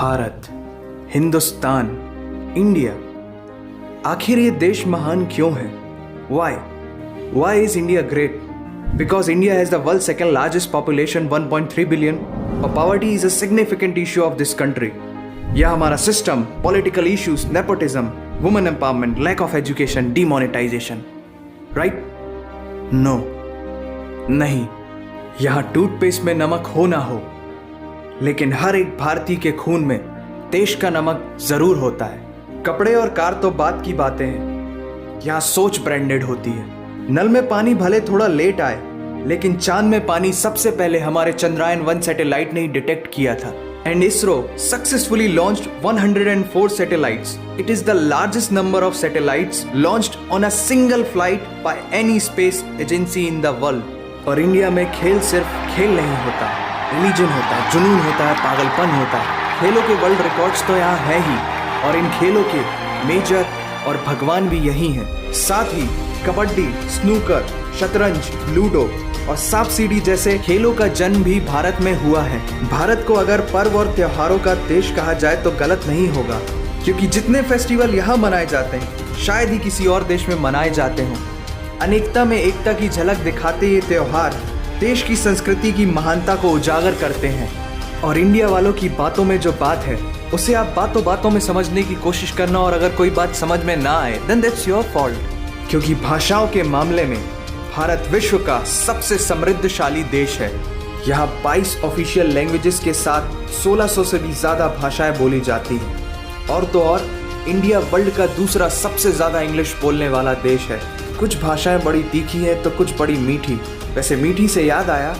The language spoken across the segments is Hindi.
भारत, हिंदुस्तान, इंडिया, आखिर ये देश महान क्यों है? Why? Why is India great? Because India has the world's second largest population, 1.3 billion. और poverty is a significant issue of this country. यह हमारा system, political issues, nepotism, women empowerment, lack of education, demonetisation, right? No, नहीं। यहाँ टूथपेस्ट में नमक हो ना हो, लेकिन हर एक भारतीय के खून में देश का नमक जरूर होता है। कपड़े और कार तो बात की बातें हैं, यहाँ सोच ब्रांडेड होती है। नल में पानी भले थोड़ा लेट आए, लेकिन चांद में पानी सबसे पहले हमारे चंद्रयान 1 सैटेलाइट ने ही डिटेक्ट किया था। And ISRO successfully launched 104 satellites. It is the largest number of satellites launched on a single flight by any space agency in the world. और इंडिया में खेल सिर्फ खेल नहीं होता, रिलीजन होता है, जुनून होता है, पागलपन होता है। खेलों के वर्ल्ड रिकॉर्ड्स तो यहाँ है ही, और इन खेलों के मेजर और भगवान भी यही हैं। साथ ही कबड्डी, स्नूकर, शतरंज, लूडो और सांप सीढ़ी जैसे खेलों का जन्म भी भारत में हुआ है। भारत को अगर पर्व और त्योहारों का देश कहा जाए तो गलत नहीं होगा, क्योंकि जितने फेस्टिवल यहाँ मनाए जाते हैं शायद ही किसी और देश में मनाए जाते हों। अनेकता में एकता की झलक दिखाते ये त्योहार देश की संस्कृति की महानता को उजागर करते हैं। और इंडिया वालों की बातों में जो बात है उसे आप बातों बातों में समझने की कोशिश करना, और अगर कोई बात समझ में ना आए देन दैट्स योर फॉल्ट। क्योंकि भाषाओं के मामले में भारत विश्व का सबसे समृद्धशाली देश है। यहाँ 22 ऑफिशियल लैंग्वेजेस के साथ 1600 से भी ज्यादा भाषाएं बोली जाती हैं। और तो और इंडिया वर्ल्ड का दूसरा सबसे ज्यादा इंग्लिश बोलने वाला देश है। कुछ भाषाएं बड़ी तीखी हैं तो कुछ बड़ी मीठी। वैसे मीठी से याद आया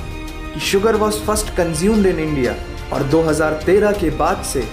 कि sugar was first consumed in India, और 2013 के बाद से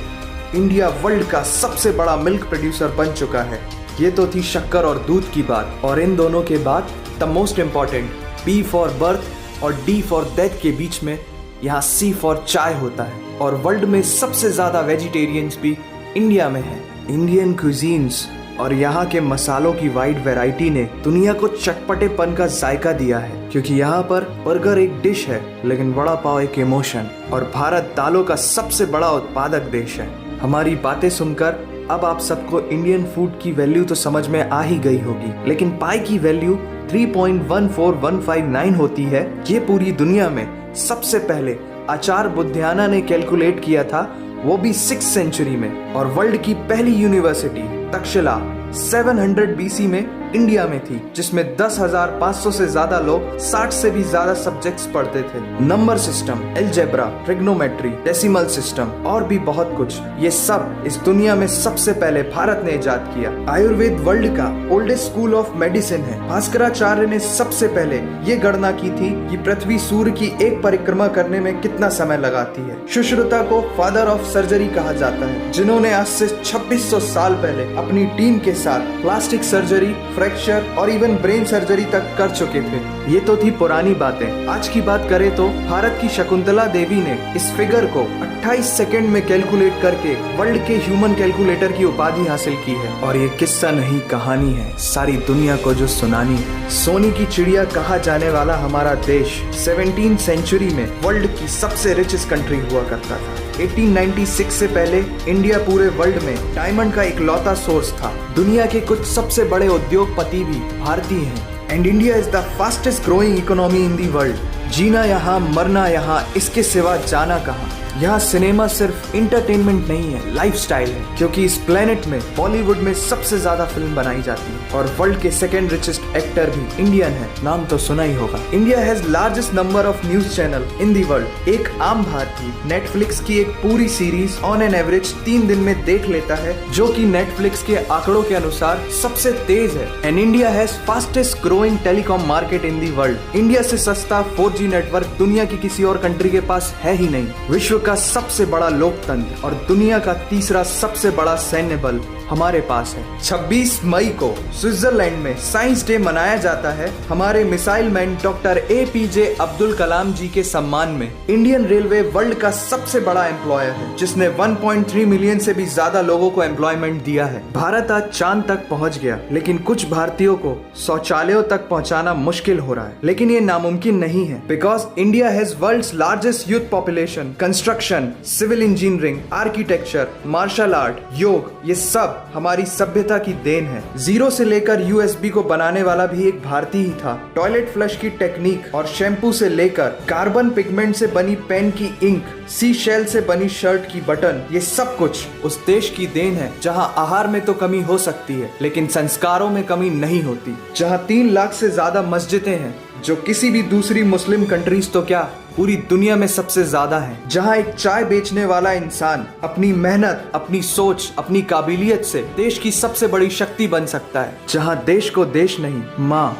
इंडिया वर्ल्ड का सबसे बड़ा मिल्क प्रोड्यूसर बन चुका है। ये तो थी शक्कर और दूध की बात, और इन दोनों के बाद the most important B for birth और D फॉर डेथ के बीच में यहाँ C फॉर चाय होता है। और वर्ल्ड में सबसे ज्यादा वेजिटेरियंस भी इंडिया में है। इंडियन क्यूजीन्स और यहाँ के मसालों की वाइड वैरायटी ने दुनिया को चटपटेपन का जायका दिया है, क्योंकि यहाँ पर बर्गर एक डिश है लेकिन वड़ा पाव एक इमोशन। और भारत दालों का सबसे बड़ा उत्पादक देश है। हमारी बातें सुनकर अब आप सबको इंडियन फूड की वैल्यू तो समझ में आ ही गई होगी, लेकिन पाई की वैल्यू 3.14159 होती है। ये पूरी दुनिया में सबसे पहले आचार्य बुद्धियाना ने कैलकुलेट किया था, वो भी 6th सेंचुरी में। और वर्ल्ड की पहली यूनिवर्सिटी तक्षशिला 700 BC में इंडिया में थी, जिसमें 10,500 से ज्यादा लोग 60 से भी ज्यादा सब्जेक्ट्स पढ़ते थे। Number system, algebra, trigonometry, decimal system और भी बहुत कुछ, ये सब इस दुनिया में सबसे पहले भारत ने इजाद किया। आयुर्वेद वर्ल्ड का ओल्डेस्ट स्कूल ऑफ मेडिसिन है। भास्कराचार्य ने सबसे पहले ये गणना की थी कि पृथ्वी सूर्य की एक परिक्रमा करने में कितना समय लगाती है। सुश्रुता को फादर ऑफ सर्जरी कहा जाता है, जिन्होंने आज से 2600 साल पहले अपनी टीम के साथ प्लास्टिक सर्जरी, फ्रैक्चर और इवन ब्रेन सर्जरी तक कर चुके थे। ये तो थी पुरानी बातें। आज की बात करें तो भारत की शकुंतला देवी ने इस फिगर को 28 सेकंड में कैलकुलेट करके वर्ल्ड के ह्यूमन कैलकुलेटर की उपाधि हासिल की है। और ये किस्सा नहीं कहानी है, सारी दुनिया को जो सुनानी है। सोने की चिड़िया कहा जाने वाला हमारा देश 17th सेंचुरी में वर्ल्ड की सबसे रिचेस्ट कंट्री हुआ करता था। 1896 से पहले इंडिया पूरे वर्ल्ड में डायमंड का इकलौता सोर्स था। दुनिया के कुछ सबसे बड़े उद्योगपति भी भारतीय हैं। And India is the fastest growing economy in the world. जीना यहाँ, मरना यहाँ, इसके सिवा जाना कहाँ। यहाँ सिनेमा सिर्फ इंटरटेनमेंट नहीं है, लाइफस्टाइल है, क्योंकि इस प्लेनेट में बॉलीवुड में सबसे ज्यादा फिल्म बनाई जाती है। और वर्ल्ड के सेकंड रिचेस्ट एक्टर भी इंडियन है, नाम तो सुना ही होगा। India has largest number of news channel in the world. एक आम भारतीय नेटफ्लिक्स की एक पूरी सीरीज ऑन एन एवरेज 3 दिन में देख लेता है, जो कि नेटफ्लिक्स के आंकड़ों के अनुसार सबसे तेज है। And India has fastest growing telecom market in the world. India से सस्ता 4G नेटवर्क दुनिया की किसी और कंट्री के पास है ही नहीं। विश्व का सबसे बड़ा लोकतंत्र और दुनिया का तीसरा सबसे बड़ा सैन्य बल हमारे पास है। 26 मई को स्विट्जरलैंड में साइंस डे मनाया जाता है हमारे missile man doctor APJ Abdul Kalam ji के सम्मान में। इंडियन रेलवे वर्ल्ड का सबसे बड़ा एम्प्लॉयर है जिसने 1.3 मिलियन से भी ज्यादा लोगों को एम्प्लॉयमेंट दिया है। भारत आज चांद तक पहुंच गया, लेकिन कुछ भारतीयों को शौचालयों तक पहुंचाना मुश्किल हो रहा है। लेकिन ये नामुमकिन नहीं है, because India has world's largest youth population. Construction, civil engineering, architecture, martial art, yoga, ये सब हमारी सभ्यता की देन है। जीरो से लेकर USB को बनाने वाला भी एक भारतीय ही था। टॉयलेट फ्लश की टेक्निक और शैम्पू से लेकर कार्बन पिगमेंट से बनी पेन की इंक, सी शेल से बनी शर्ट की बटन, ये सब कुछ उस देश की देन है जहां आहार में तो कमी हो सकती है लेकिन संस्कारों में कमी नहीं होती। जहां 3 लाख से ज्यादा मस्जिदें हैं जो किसी भी दूसरी मुस्लिम कंट्रीज तो क्या पूरी दुनिया में सबसे ज्यादा है। जहां एक चाय बेचने वाला इंसान अपनी मेहनत, अपनी सोच, अपनी काबिलियत से देश की सबसे बड़ी शक्ति बन सकता है। जहां देश को देश नहीं, माँ,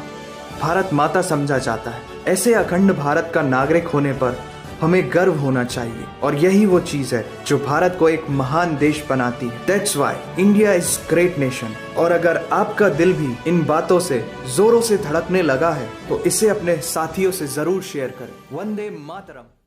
भारत माता समझा जाता है। ऐसे अखंड भारत का नागरिक होने पर हमें गर्व होना चाहिए और यही वो चीज है जो भारत को एक महान देश बनाती है। That's why India is great nation। और अगर आपका दिल भी इन बातों से जोरों से धड़कने लगा है तो इसे अपने साथियों से जरूर शेयर करें। वंदे मातरम।